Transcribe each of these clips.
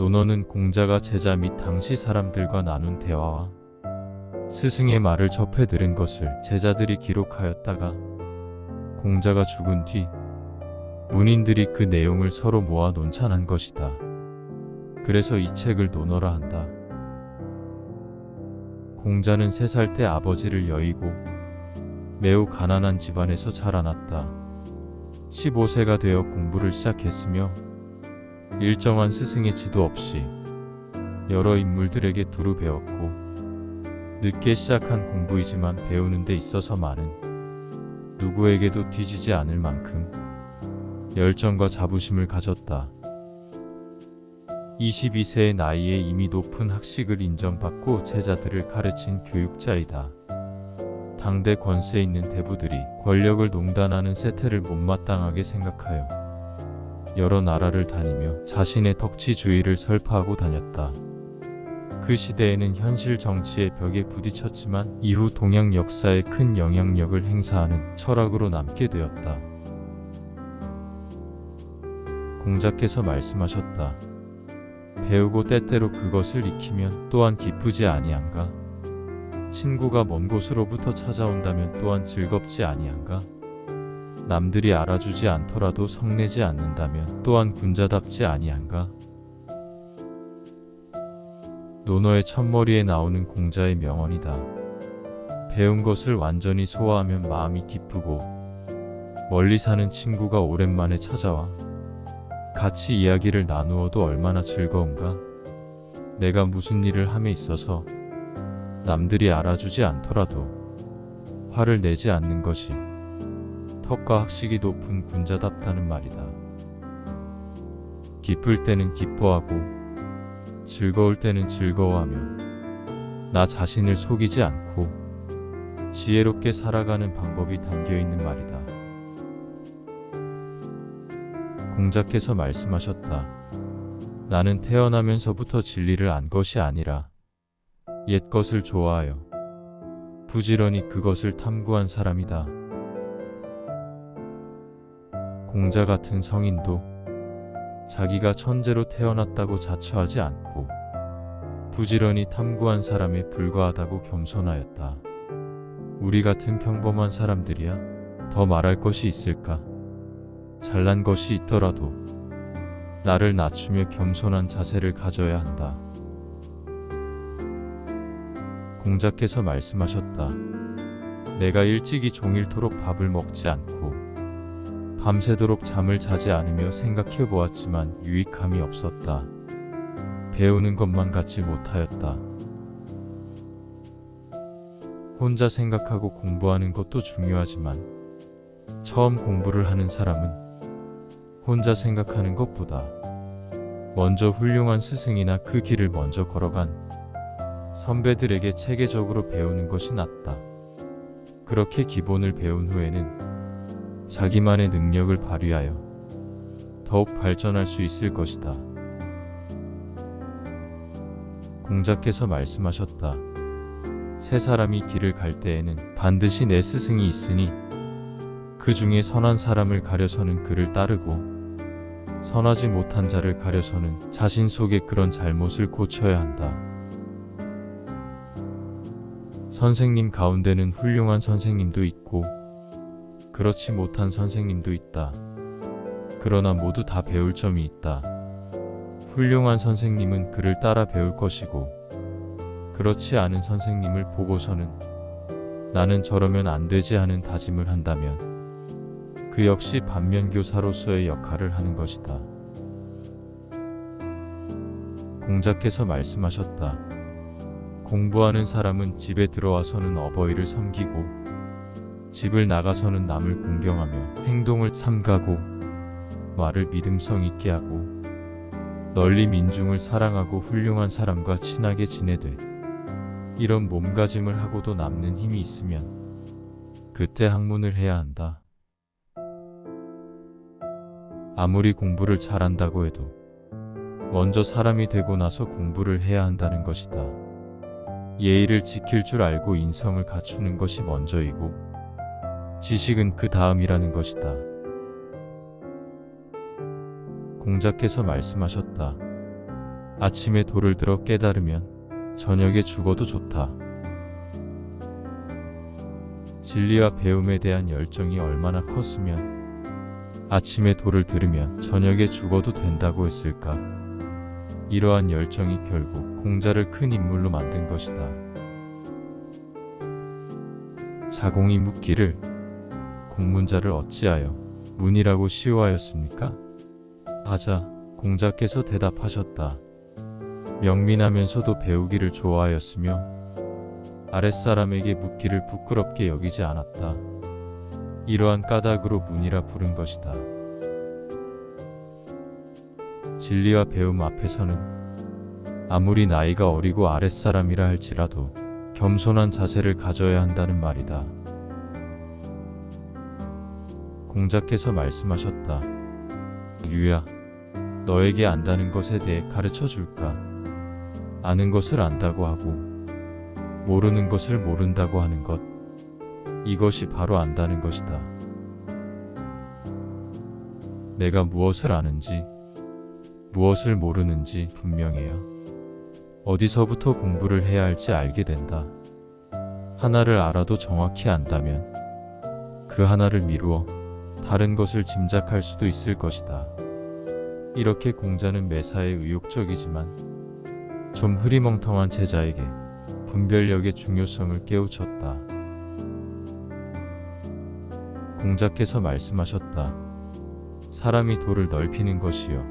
논어는 공자가 제자 및 당시 사람들과 나눈 대화와 스승의 말을 접해 들은 것을 제자들이 기록하였다가 공자가 죽은 뒤 문인들이 그 내용을 서로 모아 논찬한 것이다. 그래서 이 책을 논어라 한다. 공자는 3살 때 아버지를 여의고 매우 가난한 집안에서 자라났다. 15세가 되어 공부를 시작했으며 일정한 스승의 지도 없이 여러 인물들에게 두루 배웠고 늦게 시작한 공부이지만 배우는 데 있어서 많은 누구에게도 뒤지지 않을 만큼 열정과 자부심을 가졌다. 22세의 나이에 이미 높은 학식을 인정받고 제자들을 가르친 교육자이다. 당대 권세 있는 대부들이 권력을 농단하는 세태를 못마땅하게 생각하여 여러 나라를 다니며 자신의 덕치주의를 설파하고 다녔다. 그 시대에는 현실 정치의 벽에 부딪혔지만 이후 동양 역사에 큰 영향력을 행사하는 철학으로 남게 되었다. 공자께서 말씀하셨다. 배우고 때때로 그것을 익히면 또한 기쁘지 아니한가? 친구가 먼 곳으로부터 찾아온다면 또한 즐겁지 아니한가? 남들이 알아주지 않더라도 성내지 않는다면 또한 군자답지 아니한가? 논어의 첫머리에 나오는 공자의 명언이다. 배운 것을 완전히 소화하면 마음이 기쁘고 멀리 사는 친구가 오랜만에 찾아와 같이 이야기를 나누어도 얼마나 즐거운가? 내가 무슨 일을 함에 있어서 남들이 알아주지 않더라도 화를 내지 않는 것이 턱과 학식이 높은 군자답다는 말이다. 기쁠 때는 기뻐하고 즐거울 때는 즐거워하며 나 자신을 속이지 않고 지혜롭게 살아가는 방법이 담겨있는 말이다. 공자께서 말씀하셨다. 나는 태어나면서부터 진리를 안 것이 아니라 옛 것을 좋아하여 부지런히 그것을 탐구한 사람이다. 공자 같은 성인도 자기가 천재로 태어났다고 자처하지 않고 부지런히 탐구한 사람에 불과하다고 겸손하였다. 우리 같은 평범한 사람들이야 더 말할 것이 있을까? 잘난 것이 있더라도 나를 낮추며 겸손한 자세를 가져야 한다. 공자께서 말씀하셨다. 내가 일찍이 종일토록 밥을 먹지 않고 밤새도록 잠을 자지 않으며 생각해 보았지만 유익함이 없었다. 배우는 것만 갖지 못하였다. 혼자 생각하고 공부하는 것도 중요하지만 처음 공부를 하는 사람은 혼자 생각하는 것보다 먼저 훌륭한 스승이나 그 길을 먼저 걸어간 선배들에게 체계적으로 배우는 것이 낫다. 그렇게 기본을 배운 후에는 자기만의 능력을 발휘하여 더욱 발전할 수 있을 것이다. 공자께서 말씀하셨다. 세 사람이 길을 갈 때에는 반드시 내 스승이 있으니 그 중에 선한 사람을 가려서는 그를 따르고 선하지 못한 자를 가려서는 자신 속에 그런 잘못을 고쳐야 한다. 선생님 가운데는 훌륭한 선생님도 있고 그렇지 못한 선생님도 있다. 그러나 모두 다 배울 점이 있다. 훌륭한 선생님은 그를 따라 배울 것이고 그렇지 않은 선생님을 보고서는 나는 저러면 안 되지 하는 다짐을 한다면 그 역시 반면교사로서의 역할을 하는 것이다. 공자께서 말씀하셨다. 공부하는 사람은 집에 들어와서는 어버이를 섬기고 집을 나가서는 남을 공경하며 행동을 삼가고 말을 믿음성 있게 하고 널리 민중을 사랑하고 훌륭한 사람과 친하게 지내되 이런 몸가짐을 하고도 남는 힘이 있으면 그때 학문을 해야 한다. 아무리 공부를 잘한다고 해도 먼저 사람이 되고 나서 공부를 해야 한다는 것이다. 예의를 지킬 줄 알고 인성을 갖추는 것이 먼저이고 지식은 그 다음이라는 것이다. 공자께서 말씀하셨다. 아침에 돌을 들어 깨달으면 저녁에 죽어도 좋다. 진리와 배움에 대한 열정이 얼마나 컸으면 아침에 돌을 들으면 저녁에 죽어도 된다고 했을까? 이러한 열정이 결국 공자를 큰 인물로 만든 것이다. 자공이 묻기를 공문자를 어찌하여 문이라고 시호하였습니까? 하자 공자께서 대답하셨다. 명민하면서도 배우기를 좋아하였으며 아랫사람에게 묻기를 부끄럽게 여기지 않았다. 이러한 까닭으로 문이라 부른 것이다. 진리와 배움 앞에서는 아무리 나이가 어리고 아랫사람이라 할지라도 겸손한 자세를 가져야 한다는 말이다. 공자께서 말씀하셨다. 유야, 너에게 안다는 것에 대해 가르쳐 줄까? 아는 것을 안다고 하고 모르는 것을 모른다고 하는 것, 이것이 바로 안다는 것이다. 내가 무엇을 아는지, 무엇을 모르는지 분명해야 어디서부터 공부를 해야 할지 알게 된다. 하나를 알아도 정확히 안다면 그 하나를 미루어 다른 것을 짐작할 수도 있을 것이다. 이렇게 공자는 매사에 의욕적이지만 좀 흐리멍텅한 제자에게 분별력의 중요성을 깨우쳤다. 공자께서 말씀하셨다. 사람이 도를 넓히는 것이요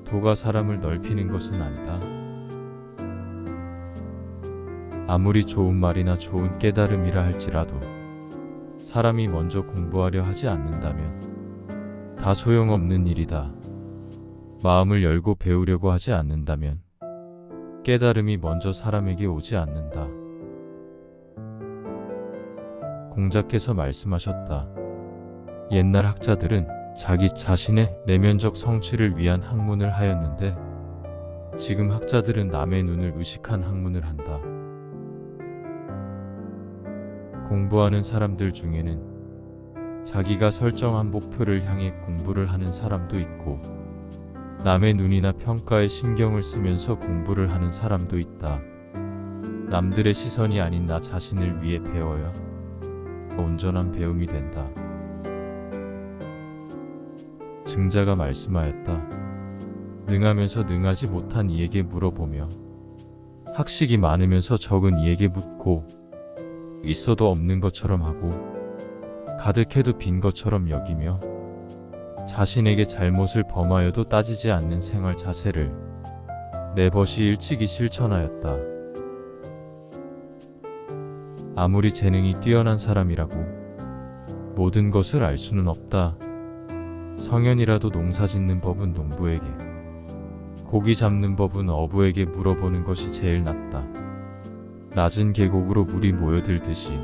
도가 사람을 넓히는 것은 아니다. 아무리 좋은 말이나 좋은 깨달음이라 할지라도 사람이 먼저 공부하려 하지 않는다면 다 소용없는 일이다. 마음을 열고 배우려고 하지 않는다면 깨달음이 먼저 사람에게 오지 않는다. 공자께서 말씀하셨다. 옛날 학자들은 자기 자신의 내면적 성취를 위한 학문을 하였는데 지금 학자들은 남의 눈을 의식한 학문을 한다. 공부하는 사람들 중에는 자기가 설정한 목표를 향해 공부를 하는 사람도 있고 남의 눈이나 평가에 신경을 쓰면서 공부를 하는 사람도 있다. 남들의 시선이 아닌 나 자신을 위해 배워야 온전한 배움이 된다. 증자가 말씀하였다. 능하면서 능하지 못한 이에게 물어보며 학식이 많으면서 적은 이에게 묻고 있어도 없는 것처럼 하고 가득해도 빈 것처럼 여기며 자신에게 잘못을 범하여도 따지지 않는 생활 자세를 네벗이 일찍이 실천하였다. 아무리 재능이 뛰어난 사람이라고 모든 것을 알 수는 없다. 성현이라도 농사 짓는 법은 농부에게, 고기 잡는 법은 어부에게 물어보는 것이 제일 낫다. 낮은 계곡으로 물이 모여들듯이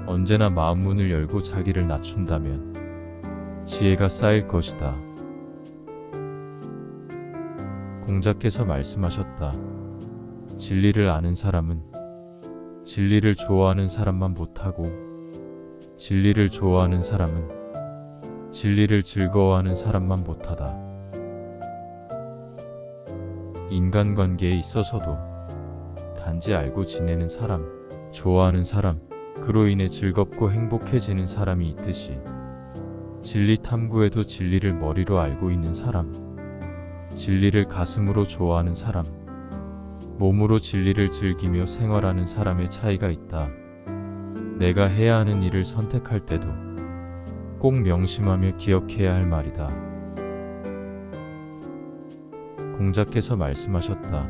언제나 마음문을 열고 자기를 낮춘다면 지혜가 쌓일 것이다. 공자께서 말씀하셨다. 진리를 아는 사람은 진리를 좋아하는 사람만 못하고 진리를 좋아하는 사람은 진리를 즐거워하는 사람만 못하다. 인간관계에 있어서도 단지 알고 지내는 사람, 좋아하는 사람, 그로 인해 즐겁고 행복해지는 사람이 있듯이 진리 탐구에도 진리를 머리로 알고 있는 사람, 진리를 가슴으로 좋아하는 사람, 몸으로 진리를 즐기며 생활하는 사람의 차이가 있다. 내가 해야 하는 일을 선택할 때도 꼭 명심하며 기억해야 할 말이다. 공자께서 말씀하셨다.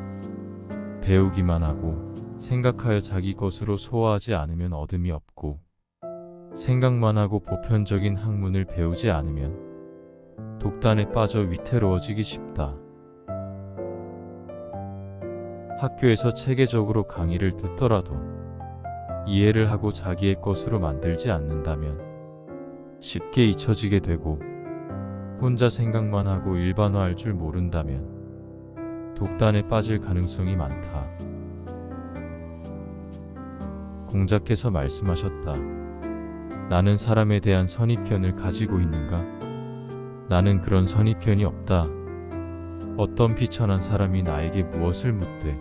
배우기만 하고 생각하여 자기 것으로 소화하지 않으면 얻음이 없고 생각만 하고 보편적인 학문을 배우지 않으면 독단에 빠져 위태로워지기 쉽다. 학교에서 체계적으로 강의를 듣더라도 이해를 하고 자기의 것으로 만들지 않는다면 쉽게 잊혀지게 되고 혼자 생각만 하고 일반화할 줄 모른다면 독단에 빠질 가능성이 많다. 공자께서 말씀하셨다. 나는 사람에 대한 선입견을 가지고 있는가? 나는 그런 선입견이 없다. 어떤 비천한 사람이 나에게 무엇을 묻되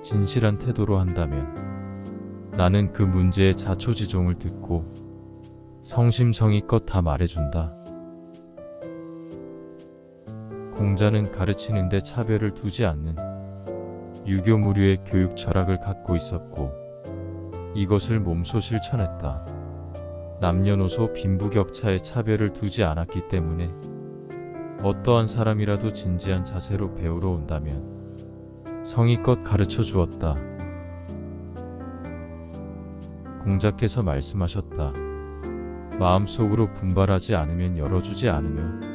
진실한 태도로 한다면 나는 그 문제의 자초지종을 듣고 성심성의껏 다 말해준다. 공자는 가르치는데 차별을 두지 않는 유교무류의 교육 철학을 갖고 있었고 이것을 몸소 실천했다. 남녀노소 빈부격차에 차별을 두지 않았기 때문에 어떠한 사람이라도 진지한 자세로 배우러 온다면 성의껏 가르쳐 주었다. 공자께서 말씀하셨다. 마음속으로 분발하지 않으면 열어주지 않으며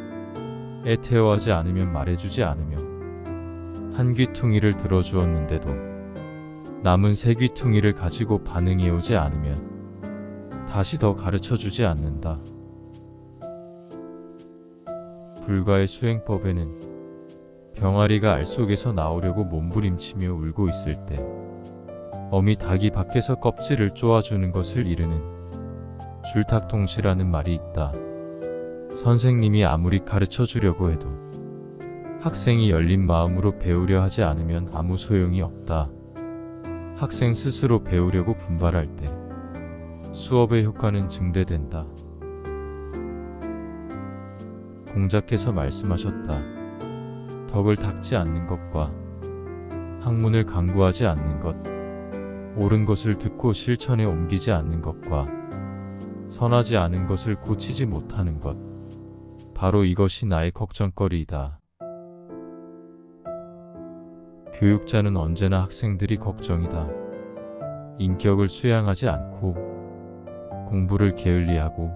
애태워하지 않으면 말해주지 않으며 한 귀퉁이를 들어주었는데도 남은 세 귀퉁이를 가지고 반응해오지 않으면 다시 더 가르쳐주지 않는다. 불가의 수행법에는 병아리가 알 속에서 나오려고 몸부림치며 울고 있을 때 어미 닭이 밖에서 껍질을 쪼아주는 것을 이르는 줄탁통치라는 말이 있다. 선생님이 아무리 가르쳐 주려고 해도 학생이 열린 마음으로 배우려 하지 않으면 아무 소용이 없다. 학생 스스로 배우려고 분발할 때 수업의 효과는 증대된다. 공자께서 말씀하셨다. 덕을 닦지 않는 것과 학문을 강구하지 않는 것, 옳은 것을 듣고 실천에 옮기지 않는 것과 선하지 않은 것을 고치지 못하는 것, 바로 이것이 나의 걱정거리이다. 교육자는 언제나 학생들이 걱정이다. 인격을 수양하지 않고 공부를 게을리하고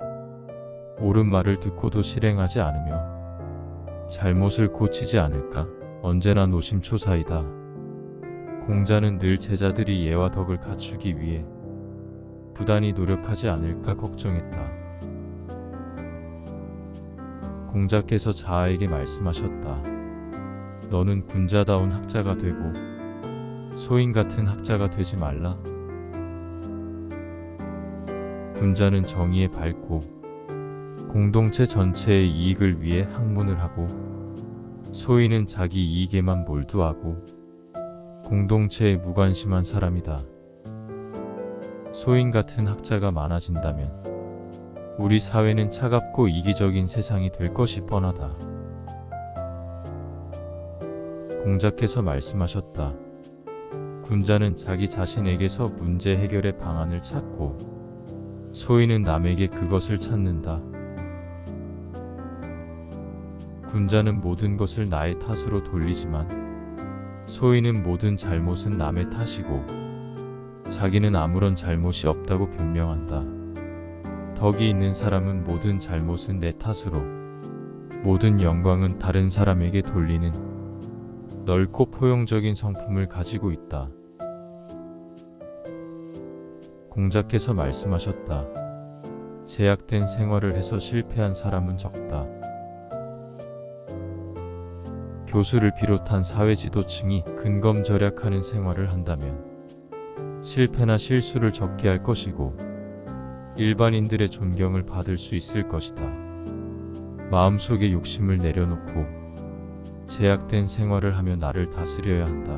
옳은 말을 듣고도 실행하지 않으며 잘못을 고치지 않을까 언제나 노심초사이다. 공자는 늘 제자들이 예와 덕을 갖추기 위해 부단히 노력하지 않을까 걱정했다. 공자께서 자아에게 말씀하셨다. 너는 군자다운 학자가 되고 소인 같은 학자가 되지 말라. 군자는 정의에 밝고 공동체 전체의 이익을 위해 학문을 하고 소인은 자기 이익에만 몰두하고 공동체에 무관심한 사람이다. 소인 같은 학자가 많아진다면 우리 사회는 차갑고 이기적인 세상이 될 것이 뻔하다. 공자께서 말씀하셨다. 군자는 자기 자신에게서 문제 해결의 방안을 찾고 소인은 남에게 그것을 찾는다. 군자는 모든 것을 나의 탓으로 돌리지만 소인은 모든 잘못은 남의 탓이고 자기는 아무런 잘못이 없다고 변명한다. 덕이 있는 사람은 모든 잘못은 내 탓으로, 모든 영광은 다른 사람에게 돌리는 넓고 포용적인 성품을 가지고 있다. 공자께서 말씀하셨다. 제약된 생활을 해서 실패한 사람은 적다. 교수를 비롯한 사회지도층이 근검절약하는 생활을 한다면 실패나 실수를 적게 할 것이고 일반인들의 존경을 받을 수 있을 것이다. 마음속에 욕심을 내려놓고 제약된 생활을 하며 나를 다스려야 한다.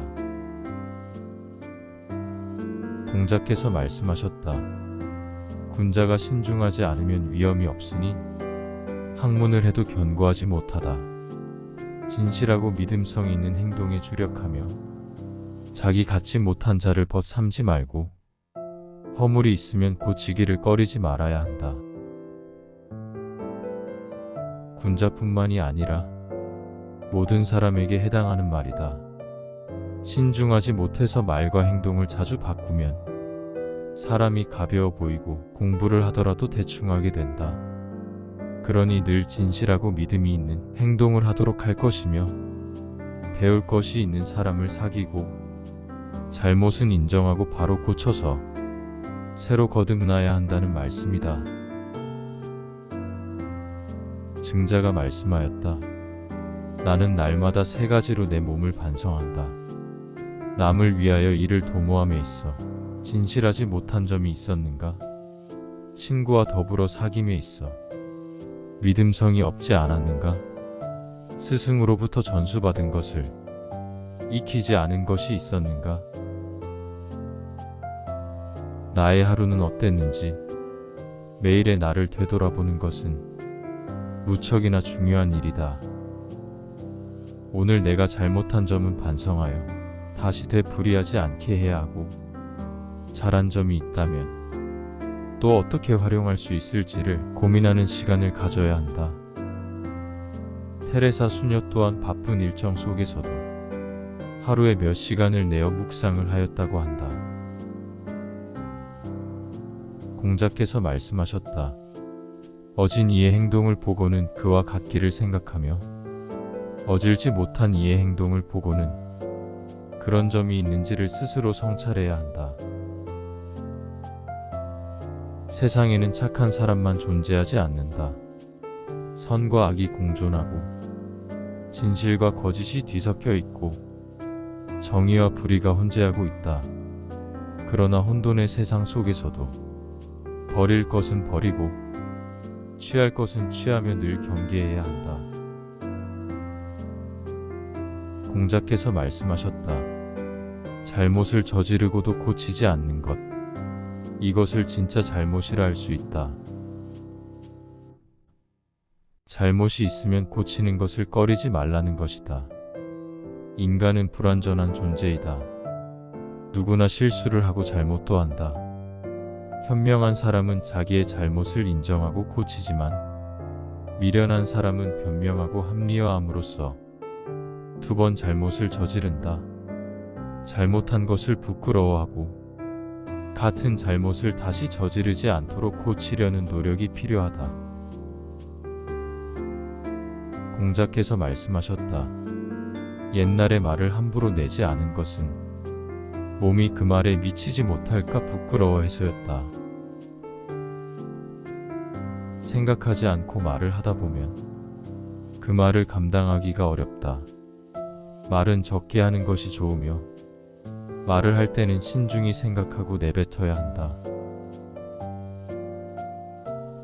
공자께서 말씀하셨다. 군자가 신중하지 않으면 위험이 없으니 학문을 해도 견고하지 못하다. 진실하고 믿음성 있는 행동에 주력하며 자기 갖지 못한 자를 벗삼지 말고 허물이 있으면 고치기를 꺼리지 말아야 한다. 군자뿐만이 아니라 모든 사람에게 해당하는 말이다. 신중하지 못해서 말과 행동을 자주 바꾸면 사람이 가벼워 보이고 공부를 하더라도 대충하게 된다. 그러니 늘 진실하고 믿음이 있는 행동을 하도록 할 것이며 배울 것이 있는 사람을 사귀고 잘못은 인정하고 바로 고쳐서 새로 거듭나야 한다는 말씀이다. 증자가 말씀하였다. 나는 날마다 세 가지로 내 몸을 반성한다. 남을 위하여 이를 도모함에 있어 진실하지 못한 점이 있었는가? 친구와 더불어 사귐에 있어 믿음성이 없지 않았는가? 스승으로부터 전수받은 것을 익히지 않은 것이 있었는가? 나의 하루는 어땠는지 매일의 나를 되돌아보는 것은 무척이나 중요한 일이다. 오늘 내가 잘못한 점은 반성하여 다시 되풀이하지 않게 해야 하고, 잘한 점이 있다면 또 어떻게 활용할 수 있을지를 고민하는 시간을 가져야 한다. 테레사 수녀 또한 바쁜 일정 속에서도 하루에 몇 시간을 내어 묵상을 하였다고 한다. 공자께서 말씀하셨다. 어진 이의 행동을 보고는 그와 같기를 생각하며, 어질지 못한 이의 행동을 보고는 그런 점이 있는지를 스스로 성찰해야 한다. 세상에는 착한 사람만 존재하지 않는다. 선과 악이 공존하고 진실과 거짓이 뒤섞여 있고 정의와 불의가 혼재하고 있다. 그러나 혼돈의 세상 속에서도 버릴 것은 버리고 취할 것은 취하며 늘 경계해야 한다. 공자께서 말씀하셨다. 잘못을 저지르고도 고치지 않는 것, 이것을 진짜 잘못이라 할 수 있다. 잘못이 있으면 고치는 것을 꺼리지 말라는 것이다. 인간은 불완전한 존재이다. 누구나 실수를 하고 잘못도 한다. 현명한 사람은 자기의 잘못을 인정하고 고치지만, 미련한 사람은 변명하고 합리화함으로써 두 번 잘못을 저지른다. 잘못한 것을 부끄러워하고 같은 잘못을 다시 저지르지 않도록 고치려는 노력이 필요하다. 공자께서 말씀하셨다. 옛날의 말을 함부로 내지 않은 것은 몸이 그 말에 미치지 못할까 부끄러워해서였다. 생각하지 않고 말을 하다 보면 그 말을 감당하기가 어렵다. 말은 적게 하는 것이 좋으며, 말을 할 때는 신중히 생각하고 내뱉어야 한다.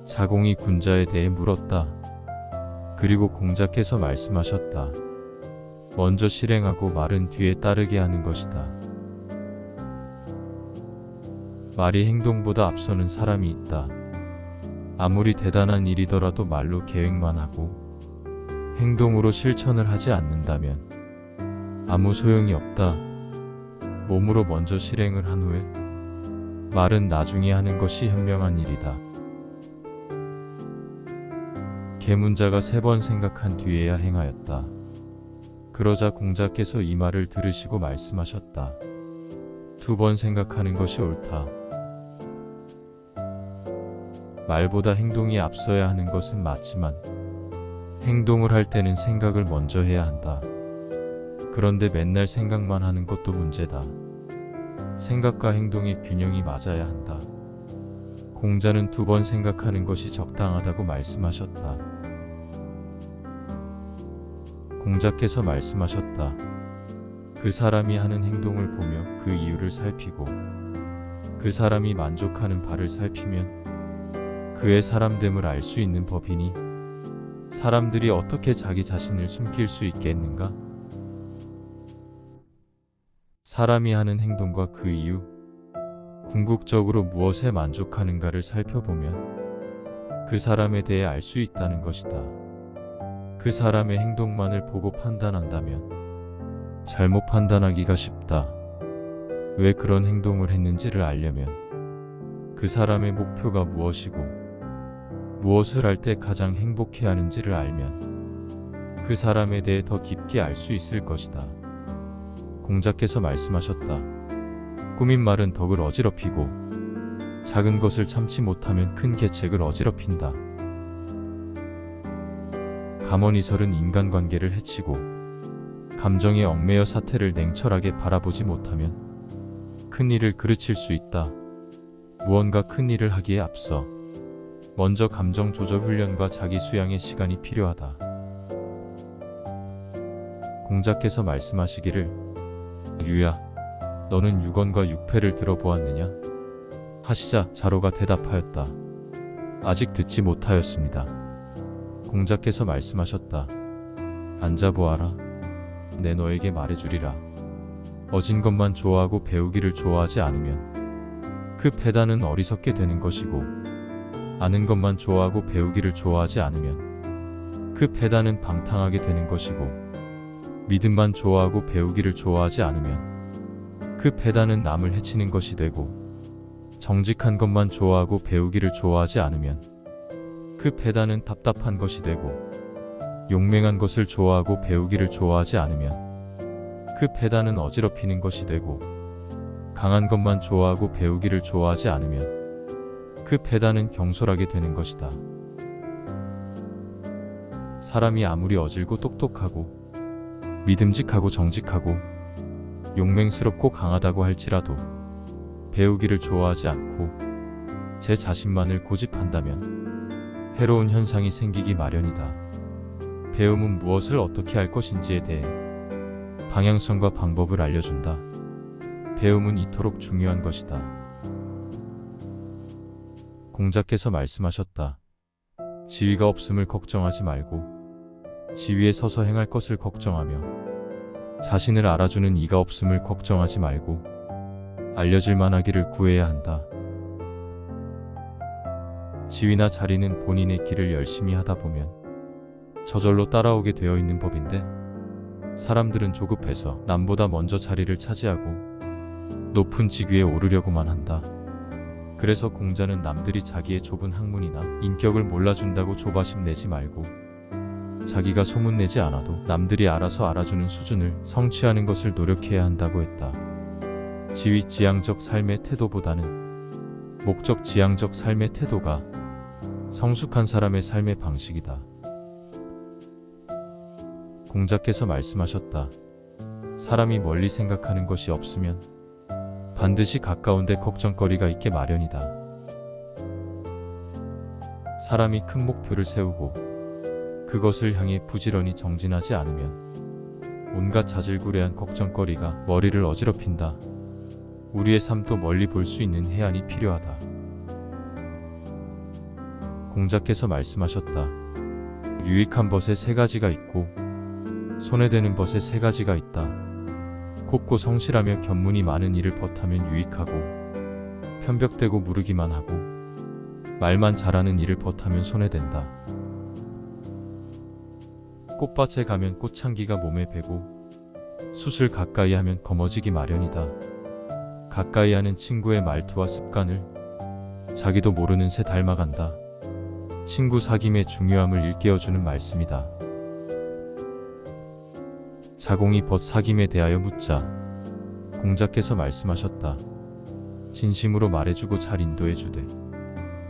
자공이 군자에 대해 물었다. 그리고 공자께서 말씀하셨다. 먼저 실행하고 말은 뒤에 따르게 하는 것이다. 말이 행동보다 앞서는 사람이 있다. 아무리 대단한 일이더라도 말로 계획만 하고 행동으로 실천을 하지 않는다면 아무 소용이 없다. 몸으로 먼저 실행을 한 후에 말은 나중에 하는 것이 현명한 일이다. 계문자가 3번 생각한 뒤에야 행하였다. 그러자 공자께서 이 말을 들으시고 말씀하셨다. 2번 생각하는 것이 옳다. 말보다 행동이 앞서야 하는 것은 맞지만 행동을 할 때는 생각을 먼저 해야 한다. 그런데 맨날 생각만 하는 것도 문제다. 생각과 행동의 균형이 맞아야 한다. 공자는 2번 생각하는 것이 적당하다고 말씀하셨다. 공자께서 말씀하셨다. 그 사람이 하는 행동을 보며 그 이유를 살피고 그 사람이 만족하는 바를 살피면 그의 사람됨을 알 수 있는 법이니, 사람들이 어떻게 자기 자신을 숨길 수 있겠는가? 사람이 하는 행동과 그 이유, 궁극적으로 무엇에 만족하는가를 살펴보면 그 사람에 대해 알 수 있다는 것이다. 그 사람의 행동만을 보고 판단한다면 잘못 판단하기가 쉽다. 왜 그런 행동을 했는지를 알려면 그 사람의 목표가 무엇이고 무엇을 할 때 가장 행복해하는지를 알면 그 사람에 대해 더 깊게 알 수 있을 것이다. 공자께서 말씀하셨다. 꾸민 말은 덕을 어지럽히고 작은 것을 참지 못하면 큰 계책을 어지럽힌다. 감언이설은 인간관계를 해치고 감정에 얽매여 사태를 냉철하게 바라보지 못하면 큰 일을 그르칠 수 있다. 무언가 큰 일을 하기에 앞서 먼저 감정 조절 훈련과 자기 수양의 시간이 필요하다. 공자께서 말씀하시기를, 유야, 너는 육언과 육패를 들어보았느냐? 하시자 자로가 대답하였다. 아직 듣지 못하였습니다. 공자께서 말씀하셨다. 앉아보아라. 내 너에게 말해주리라. 어진 것만 좋아하고 배우기를 좋아하지 않으면 그 패단은 어리석게 되는 것이고, 아는 것만 좋아하고 배우기를 좋아하지 않으면 그 패단은 방탕하게 되는 것이고, 믿음만 좋아하고 배우기를 좋아하지 않으면 그 패단은 남을 해치는 것이 되고, 정직한 것만 좋아하고 배우기를 좋아하지 않으면 그 패단은 답답한 것이 되고, 용맹한 것을 좋아하고 배우기를 좋아하지 않으면 그 패단은 어지럽히는 것이 되고, 강한 것만 좋아하고 배우기를 좋아하지 않으면 그 패단은 경솔하게 되는 것이다. 사람이 아무리 어질고 똑똑하고 믿음직하고 정직하고 용맹스럽고 강하다고 할지라도 배우기를 좋아하지 않고 제 자신만을 고집한다면 해로운 현상이 생기기 마련이다. 배움은 무엇을 어떻게 할 것인지에 대해 방향성과 방법을 알려준다. 배움은 이토록 중요한 것이다. 공자께서 말씀하셨다. 지위가 없음을 걱정하지 말고 지위에 서서 행할 것을 걱정하며 자신을 알아주는 이가 없음을 걱정하지 말고 알려질 만하기를 구해야 한다. 지위나 자리는 본인의 길을 열심히 하다 보면 저절로 따라오게 되어 있는 법인데, 사람들은 조급해서 남보다 먼저 자리를 차지하고 높은 직위에 오르려고만 한다. 그래서 공자는 남들이 자기의 좁은 학문이나 인격을 몰라준다고 조바심 내지 말고 자기가 소문내지 않아도 남들이 알아서 알아주는 수준을 성취하는 것을 노력해야 한다고 했다. 지위지향적 삶의 태도보다는 목적지향적 삶의 태도가 성숙한 사람의 삶의 방식이다. 공자께서 말씀하셨다. 사람이 멀리 생각하는 것이 없으면 반드시 가까운데 걱정거리가 있게 마련이다. 사람이 큰 목표를 세우고 그것을 향해 부지런히 정진하지 않으면 온갖 자질구레한 걱정거리가 머리를 어지럽힌다. 우리의 삶도 멀리 볼 수 있는 해안이 필요하다. 공자께서 말씀하셨다. 유익한 벗에 세 가지가 있고 손에 대는 벗에 세 가지가 있다. 곱고 성실하며 견문이 많은 일을 벗하면 유익하고, 편벽대고 무르기만 하고 말만 잘하는 일을 벗하면 손에 댄다. 꽃밭에 가면 꽃향기가 몸에 배고 숯을 가까이 하면 검어지기 마련이다. 가까이 하는 친구의 말투와 습관을 자기도 모르는 새 닮아간다. 친구 사귐의 중요함을 일깨워주는 말씀이다. 자공이 벗 사귐에 대하여 묻자. 공자께서 말씀하셨다. 진심으로 말해주고 잘 인도해주되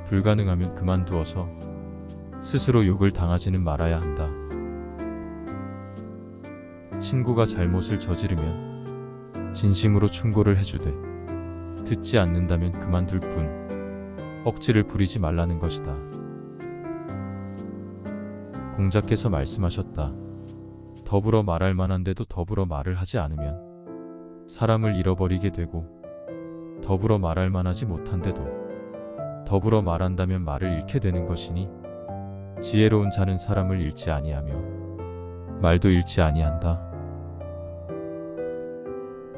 불가능하면 그만두어서 스스로 욕을 당하지는 말아야 한다. 친구가 잘못을 저지르면 진심으로 충고를 해주되 듣지 않는다면 그만둘 뿐 억지를 부리지 말라는 것이다. 공자께서 말씀하셨다. 더불어 말할 만한데도 더불어 말을 하지 않으면 사람을 잃어버리게 되고, 더불어 말할 만하지 못한데도 더불어 말한다면 말을 잃게 되는 것이니, 지혜로운 자는 사람을 잃지 아니하며 말도 잃지 아니한다.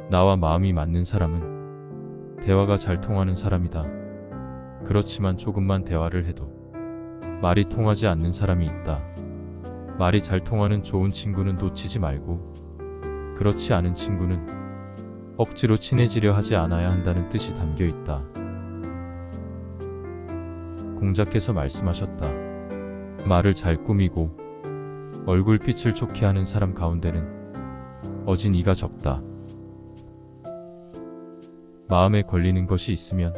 나와 마음이 맞는 사람은 대화가 잘 통하는 사람이다. 그렇지만 조금만 대화를 해도 말이 통하지 않는 사람이 있다. 말이 잘 통하는 좋은 친구는 놓치지 말고, 그렇지 않은 친구는 억지로 친해지려 하지 않아야 한다는 뜻이 담겨 있다. 공자께서 말씀하셨다. 말을 잘 꾸미고 얼굴빛을 좋게 하는 사람 가운데는 어진 이가 적다. 마음에 걸리는 것이 있으면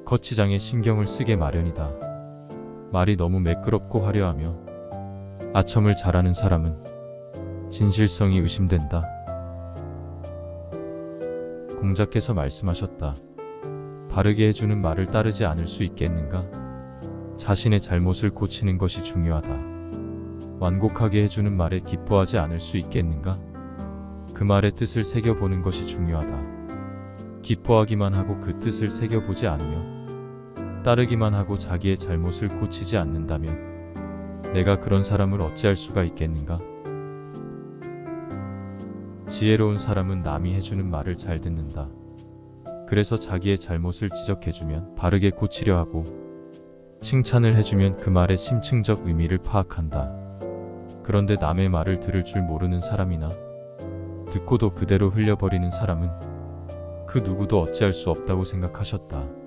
거치장에 신경을 쓰게 마련이다. 말이 너무 매끄럽고 화려하며 아첨을 잘하는 사람은 진실성이 의심된다. 공자께서 말씀하셨다. 바르게 해주는 말을 따르지 않을 수 있겠는가? 자신의 잘못을 고치는 것이 중요하다. 완곡하게 해주는 말에 기뻐하지 않을 수 있겠는가? 그 말의 뜻을 새겨보는 것이 중요하다. 기뻐하기만 하고 그 뜻을 새겨보지 않으며 따르기만 하고 자기의 잘못을 고치지 않는다면 내가 그런 사람을 어찌할 수가 있겠는가? 지혜로운 사람은 남이 해주는 말을 잘 듣는다. 그래서 자기의 잘못을 지적해주면 바르게 고치려 하고, 칭찬을 해주면 그 말의 심층적 의미를 파악한다. 그런데 남의 말을 들을 줄 모르는 사람이나 듣고도 그대로 흘려버리는 사람은 그 누구도 어찌할 수 없다고 생각하셨다.